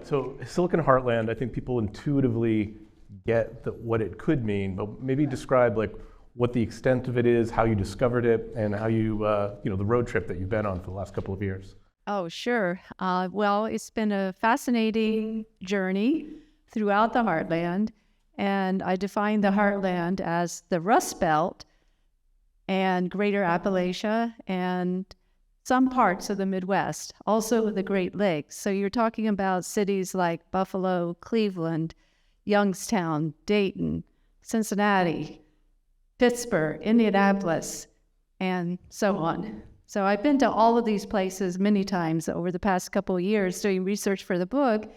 So Silicon Heartland, I think people intuitively get what it could mean, but maybe describe like what the extent of it is, how you discovered it, and how you, the road trip that you've been on for the last couple of years. Oh, sure. Well, it's been a fascinating journey throughout the Heartland, and I define the Heartland as the Rust Belt and Greater Appalachia and some parts of the Midwest, also the Great Lakes. So you're talking about cities like Buffalo, Cleveland, Youngstown, Dayton, Cincinnati, Pittsburgh, Indianapolis, and so on. So I've been to all of these places many times over the past couple of years doing research for the book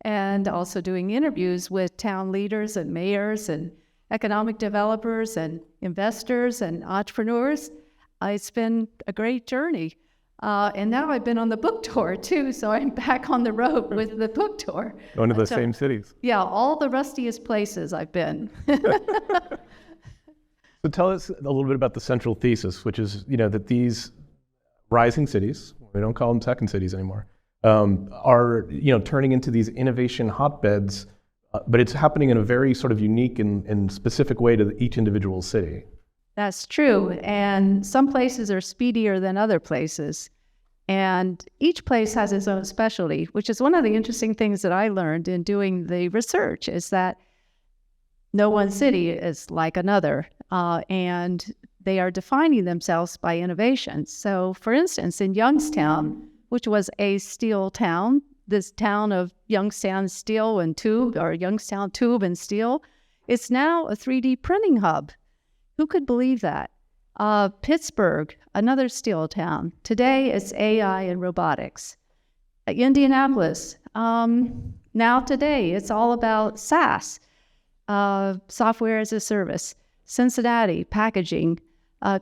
and also doing interviews with town leaders and mayors and economic developers and investors and entrepreneurs. It's been a great journey. And now I've been on the book tour too, so I'm back on the road with the book tour. Going to the same cities. Yeah, all the rustiest places I've been. So tell us a little bit about the central thesis, which is, that these rising cities, we don't call them second cities anymore, are, turning into these innovation hotbeds, but it's happening in a very sort of unique and specific way to each individual city. That's true. And some places are speedier than other places. And each place has its own specialty, which is one of the interesting things that I learned in doing the research, is that no one city is like another. And they are defining themselves by innovation. So, for instance, in Youngstown, which was a steel town, this town of Youngstown Steel and Tube, or Youngstown Tube and Steel, it's now a 3D printing hub. Who could believe that? Pittsburgh, another steel town. Today, it's AI and robotics. Indianapolis, now today, it's all about SaaS, software as a service. Cincinnati, packaging.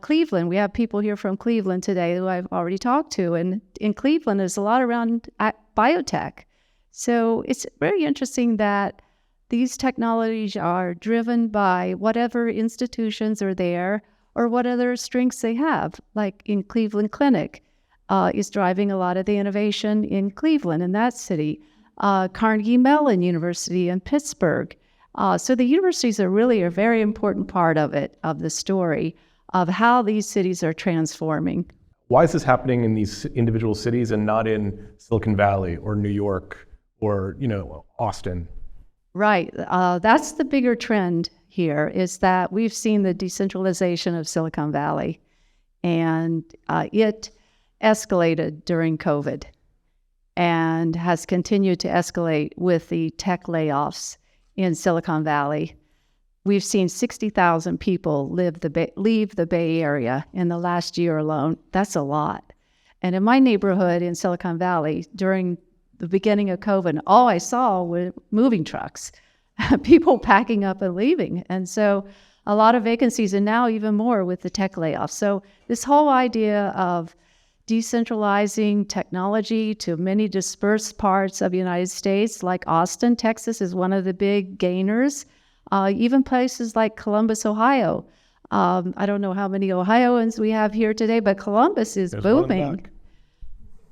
Cleveland, we have people here from Cleveland today who I've already talked to. And in Cleveland, there's a lot around biotech. So it's very interesting that these technologies are driven by whatever institutions are there or what other strengths they have. Like in Cleveland Clinic is driving a lot of the innovation in Cleveland, in that city. Carnegie Mellon University in Pittsburgh. So the universities are really a very important part of it, of the story, of how these cities are transforming. Why is this happening in these individual cities and not in Silicon Valley or New York or, Austin? Right. That's the bigger trend here, is that we've seen the decentralization of Silicon Valley, and it escalated during COVID and has continued to escalate with the tech layoffs in Silicon Valley. We've seen 60,000 people leave the Bay Area in the last year alone. That's a lot. And in my neighborhood in Silicon Valley, during the beginning of COVID, all I saw were moving trucks, people packing up and leaving. And so a lot of vacancies, and now even more with the tech layoffs. So this whole idea of decentralizing technology to many dispersed parts of the United States, like Austin, Texas is one of the big gainers. Even places like Columbus, Ohio. I don't know how many Ohioans we have here today, but Columbus is booming.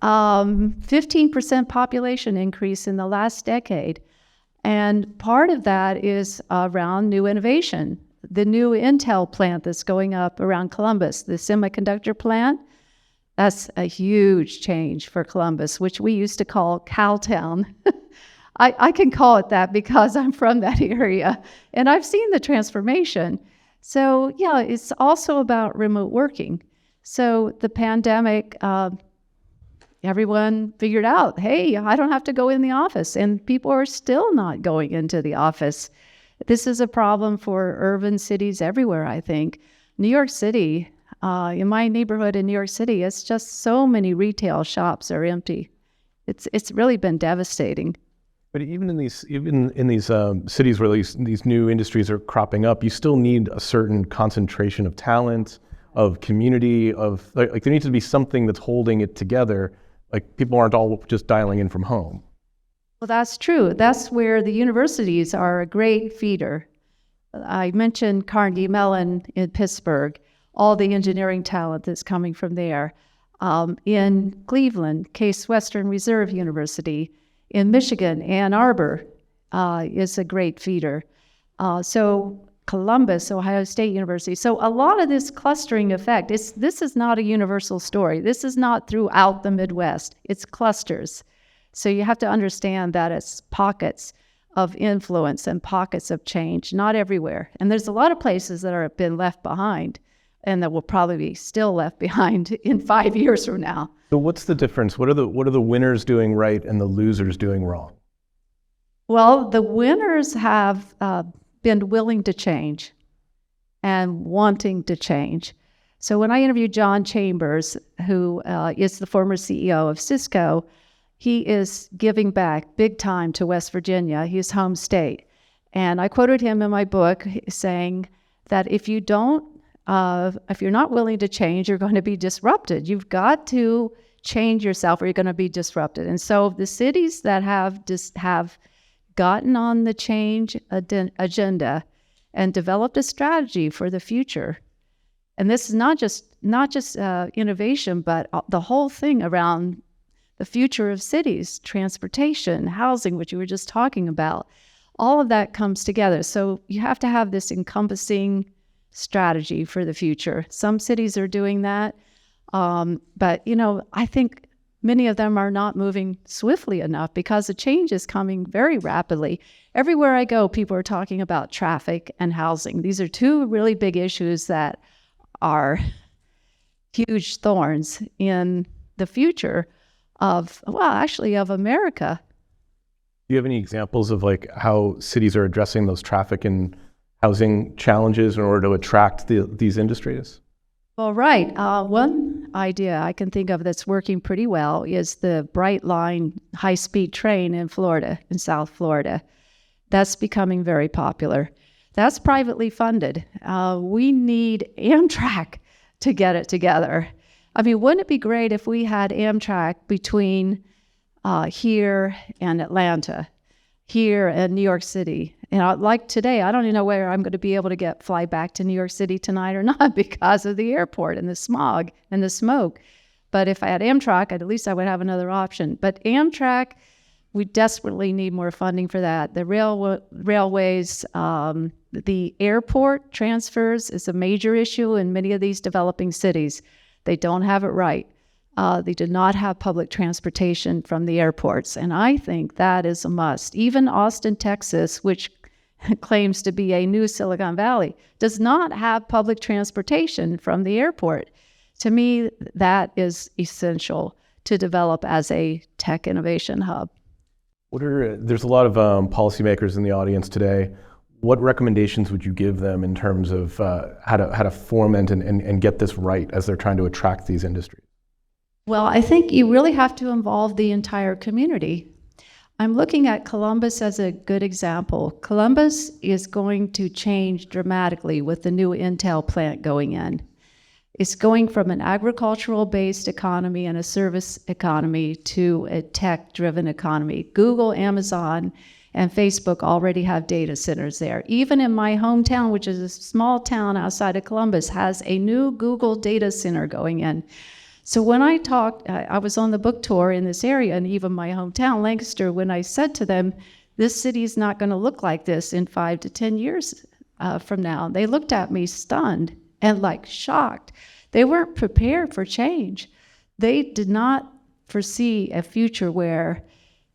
15% population increase in the last decade. And part of that is around new innovation. The new Intel plant that's going up around Columbus, the semiconductor plant, that's a huge change for Columbus, which we used to call Cowtown. I can call it that because I'm from that area, and I've seen the transformation. So yeah, it's also about remote working. So the pandemic, everyone figured out, hey, I don't have to go in the office, and people are still not going into the office. This is a problem for urban cities everywhere, I think. New York City, in my neighborhood in New York City, it's just so many retail shops are empty. It's really been devastating. But even in these cities where these new industries are cropping up, you still need a certain concentration of talent, of community, of like there needs to be something that's holding it together. Like people aren't all just dialing in from home. Well, that's true. That's where the universities are a great feeder. I mentioned Carnegie Mellon in Pittsburgh, all the engineering talent that's coming from there. In Cleveland, Case Western Reserve University. In Michigan, Ann Arbor is a great feeder. So Columbus, Ohio State University. So a lot of this clustering effect, this is not a universal story. This is not throughout the Midwest. It's clusters. So you have to understand that it's pockets of influence and pockets of change, not everywhere. And there's a lot of places that have been left behind and that will probably be still left behind in 5 years from now. So what's the difference? What are the winners doing right and the losers doing wrong? Well, the winners have been willing to change and wanting to change. So when I interviewed John Chambers, who is the former CEO of Cisco, he is giving back big time to West Virginia, his home state. And I quoted him in my book saying that if you're not willing to change, you're going to be disrupted. You've got to change yourself or you're going to be disrupted. And so the cities that have gotten on the change agenda and developed a strategy for the future, and this is not just innovation, but the whole thing around the future of cities, transportation, housing, which you were just talking about, all of that comes together. So you have to have this encompassing strategy for the future. Some cities are doing that, but I think many of them are not moving swiftly enough because the change is coming very rapidly. Everywhere I go, people are talking about traffic and housing. These are two really big issues that are huge thorns in the future of America. Do you have any examples of how cities are addressing those traffic and housing challenges in order to attract these industries? Well, right. One idea I can think of that's working pretty well is the Bright Line high-speed train in Florida, in South Florida. That's becoming very popular. That's privately funded. We need Amtrak to get it together. I mean, wouldn't it be great if we had Amtrak between here and Atlanta, here and New York City? Like today, I don't even know where I'm going to be able to fly back to New York City tonight or not because of the airport and the smog and the smoke. But if I had Amtrak, at least I would have another option. But Amtrak, we desperately need more funding for that. The railways, the airport transfers is a major issue in many of these developing cities. They don't have it right. They do not have public transportation from the airports, and I think that is a must. Even Austin, Texas, which claims to be a new Silicon Valley, does not have public transportation from the airport. To me, that is essential to develop as a tech innovation hub. There's a lot of policymakers in the audience today. What recommendations would you give them in terms of how to foment and get this right as they're trying to attract these industries? Well, I think you really have to involve the entire community. I'm looking at Columbus as a good example. Columbus is going to change dramatically with the new Intel plant going in. It's going from an agricultural-based economy and a service economy to a tech-driven economy. Google, Amazon, and Facebook already have data centers there. Even in my hometown, which is a small town outside of Columbus, has a new Google data center going in. So when I talked, I was on the book tour in this area, and even my hometown, Lancaster, when I said to them, this city is not going to look like this in 5 to 10 years from now, they looked at me stunned and shocked. They weren't prepared for change. They did not foresee a future where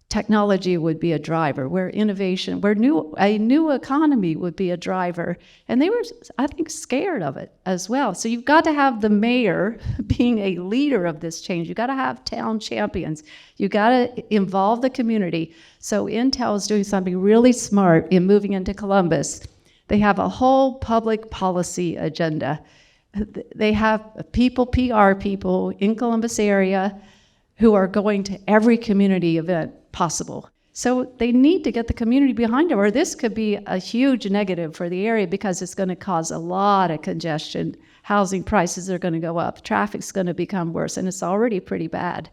technology would be a driver, where innovation, where a new economy would be a driver. And they were, I think, scared of it as well. So you've got to have the mayor being a leader of this change. You've got to have town champions. You've got to involve the community. So Intel is doing something really smart in moving into Columbus. They have a whole public policy agenda. They have PR people in Columbus area who are going to every community event possible. So they need to get the community behind them, or this could be a huge negative for the area because it's going to cause a lot of congestion. Housing prices are going to go up. Traffic's going to become worse, and it's already pretty bad.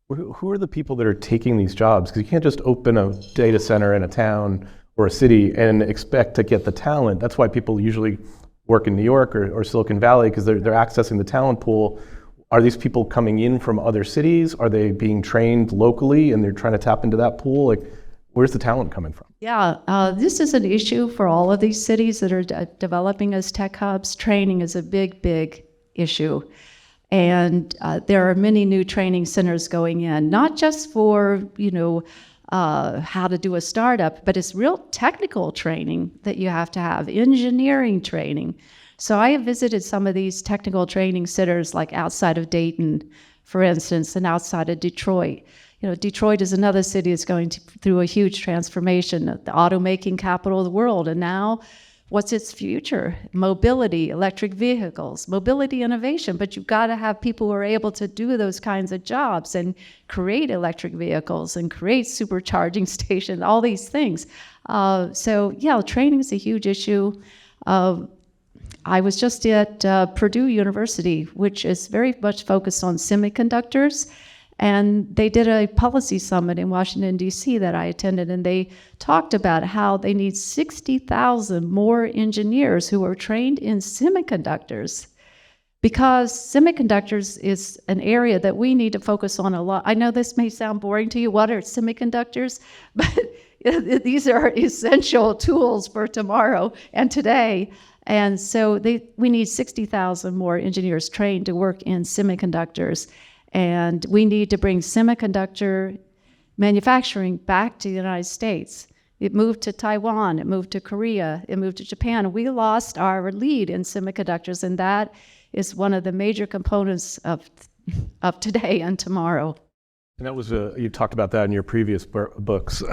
Who are the people that are taking these jobs? Because you can't just open a data center in a town or a city and expect to get the talent. That's why people usually work in New York or Silicon Valley, because they're accessing the talent pool. Are these people coming in from other cities? Are they being trained locally and they're trying to tap into that pool? Like, where's the talent coming from? Yeah, this is an issue for all of these cities that are developing as tech hubs. Training is a big, big issue. And there are many new training centers going in, not just for, how to do a startup, but it's real technical training that you have to have, engineering training. So I have visited some of these technical training centers, like outside of Dayton, for instance, and outside of Detroit. Detroit is another city that's going through a huge transformation, the automaking capital of the world. And now, what's its future? Mobility, electric vehicles, mobility innovation. But you've got to have people who are able to do those kinds of jobs and create electric vehicles and create supercharging stations, all these things. Training is a huge issue. I was just at Purdue University, which is very much focused on semiconductors. And they did a policy summit in Washington, D.C. that I attended, and they talked about how they need 60,000 more engineers who are trained in semiconductors, because semiconductors is an area that we need to focus on a lot. I know this may sound boring to you. What are semiconductors? But these are essential tools for tomorrow and today. And so we need 60,000 more engineers trained to work in semiconductors. And we need to bring semiconductor manufacturing back to the United States. It moved to Taiwan, it moved to Korea, it moved to Japan. We lost our lead in semiconductors, and that is one of the major components of today and tomorrow. And that was, you talked about that in your previous books.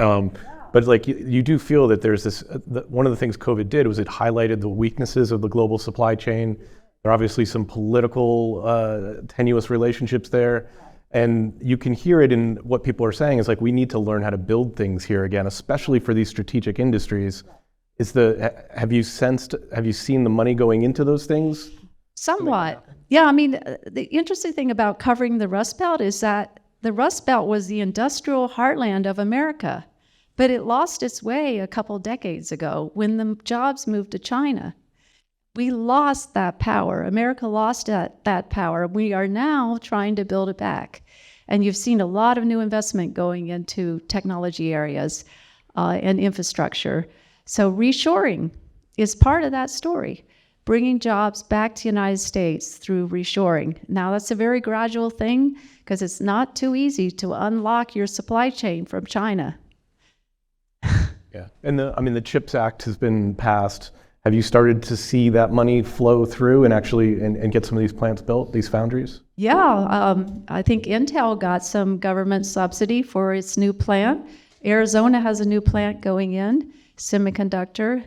But like you do feel that there's this, one of the things COVID did was it highlighted the weaknesses of the global supply chain. There are obviously some political tenuous relationships there. And you can hear it in what people are saying is like, we need to learn how to build things here again, especially for these strategic industries. Have you seen the money going into those things? Somewhat. Yeah, I mean, the interesting thing about covering the Rust Belt is that the Rust Belt was the industrial heartland of America, but it lost its way a couple decades ago when the jobs moved to China. We lost that power. America lost that power. We are now trying to build it back. And you've seen a lot of new investment going into technology areas and infrastructure. So reshoring is part of that story, bringing jobs back to the United States through reshoring. Now, that's a very gradual thing because it's not too easy to unlock your supply chain from China. Yeah, and the CHIPS Act has been passed. Have you started to see that money flow through and actually and get some of these plants built, these foundries? Yeah, I think Intel got some government subsidy for its new plant. Arizona has a new plant going in, semiconductor.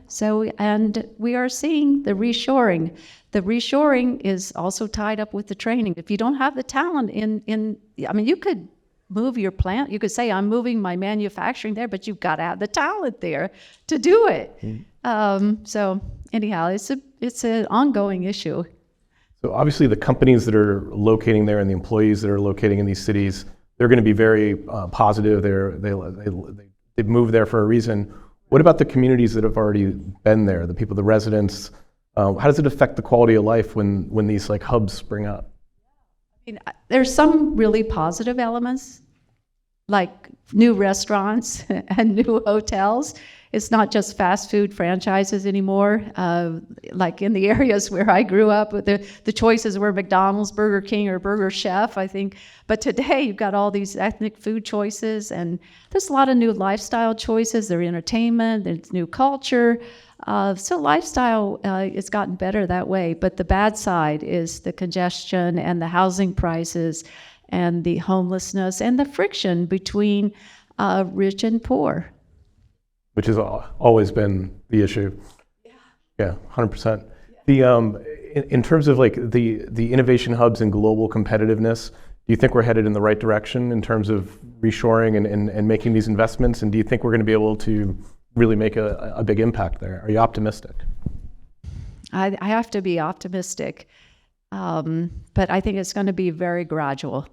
And we are seeing the reshoring. The reshoring is also tied up with the training. If you don't have the talent you could move your plant. You could say, I'm moving my manufacturing there, but you've got to have the talent there to do it. So anyhow, it's an ongoing issue. So obviously the companies that are locating there and the employees that are locating in these cities, they're going to be very positive. They moved there for a reason. What about the communities that have already been there, the people, the residents? How does it affect the quality of life when these like hubs spring up? I mean, there's some really positive elements, like new restaurants and new hotels. It's not just fast food franchises anymore. Like in the areas where I grew up, the choices were McDonald's, Burger King, or Burger Chef, I think. But today you've got all these ethnic food choices, and there's a lot of new lifestyle choices. There's entertainment, there's new culture. So lifestyle has gotten better that way. But the bad side is the congestion and the housing prices and the homelessness and the friction between rich and poor. Which has always been the issue. Yeah, 100%. In terms of like the innovation hubs and global competitiveness, do you think we're headed in the right direction in terms of reshoring and making these investments? And do you think we're going to be able to really make a big impact there? Are you optimistic? I have to be optimistic, but I think it's going to be very gradual.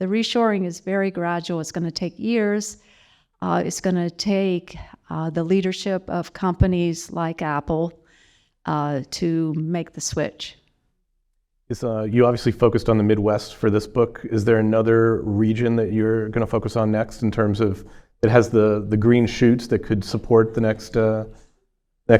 The reshoring is very gradual. It's going to take years. It's going to take the leadership of companies like Apple to make the switch. You obviously focused on the Midwest for this book. Is there another region that you're going to focus on next in terms of that has the green shoots that could support the next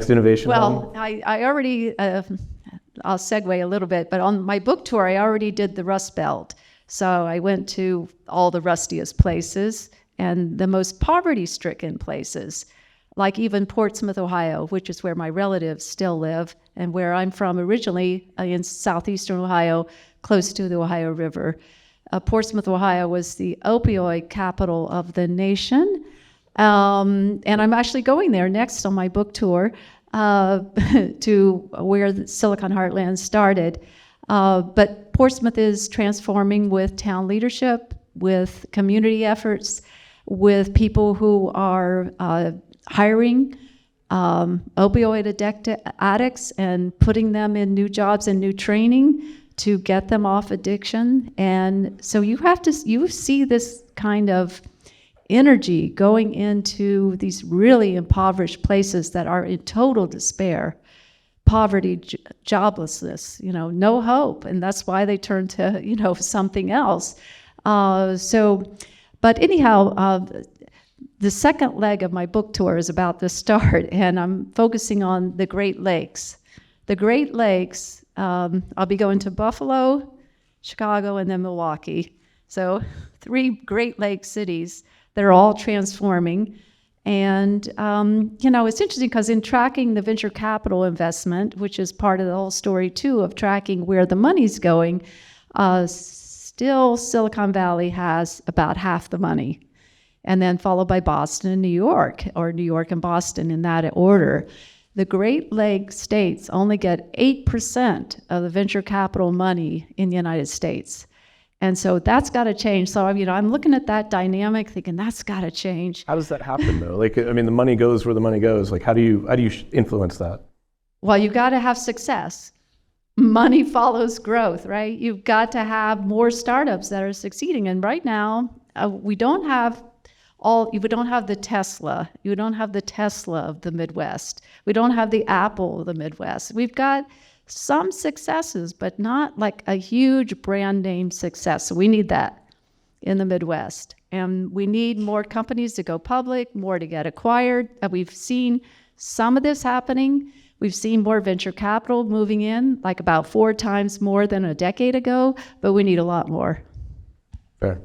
innovation? Well, I already, I'll segue a little bit, but on my book tour, I already did the Rust Belt. So I went to all the rustiest places and the most poverty-stricken places, like even Portsmouth, Ohio, which is where my relatives still live, and where I'm from originally in southeastern Ohio, close to the Ohio River. Portsmouth, Ohio was the opioid capital of the nation. And I'm actually going there next on my book tour to where the Silicon Heartland started. But Portsmouth is transforming with town leadership, with community efforts, with people who are hiring opioid addicts and putting them in new jobs and new training to get them off addiction. And so you see this kind of energy going into these really impoverished places that are in total despair, poverty, joblessness, no hope. And that's why they turn to, something else. But anyhow, the second leg of my book tour is about the start, and I'm focusing on the Great Lakes. The Great Lakes, I'll be going to Buffalo, Chicago, and then Milwaukee. So 3 Great Lakes cities that are all transforming. And, it's interesting because in tracking the venture capital investment, which is part of the whole story too, of tracking where the money's going, still Silicon Valley has about half the money. And then followed by Boston and New York, or New York and Boston in that order. The Great Lakes states only get 8% of the venture capital money in the United States. And so that's got to change. So, I'm looking at that dynamic thinking that's got to change. How does that happen though? The money goes where the money goes. How do you influence that? Well, you've got to have success. Money follows growth, right? You've got to have more startups that are succeeding. And right now, we don't have the Tesla. You don't have the Tesla of the Midwest. We don't have the Apple of the Midwest. We've got some successes, but not like a huge brand name success. So we need that in the Midwest. And we need more companies to go public, more to get acquired. We've seen some of this happening. We've seen more venture capital moving in, like about 4 times more than a decade ago, but we need a lot more. Fair.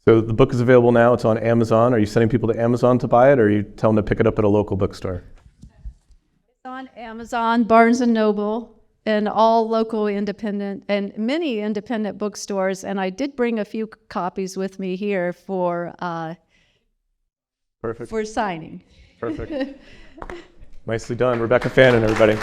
So the book is available now. It's on Amazon. Are you sending people to Amazon to buy it, or are you telling them to pick it up at a local bookstore? It's on Amazon, Barnes & Noble, and all local independent and many independent bookstores. And I did bring a few copies with me here for Perfect. For signing. Perfect. Nicely done. Rebecca Fannin, everybody.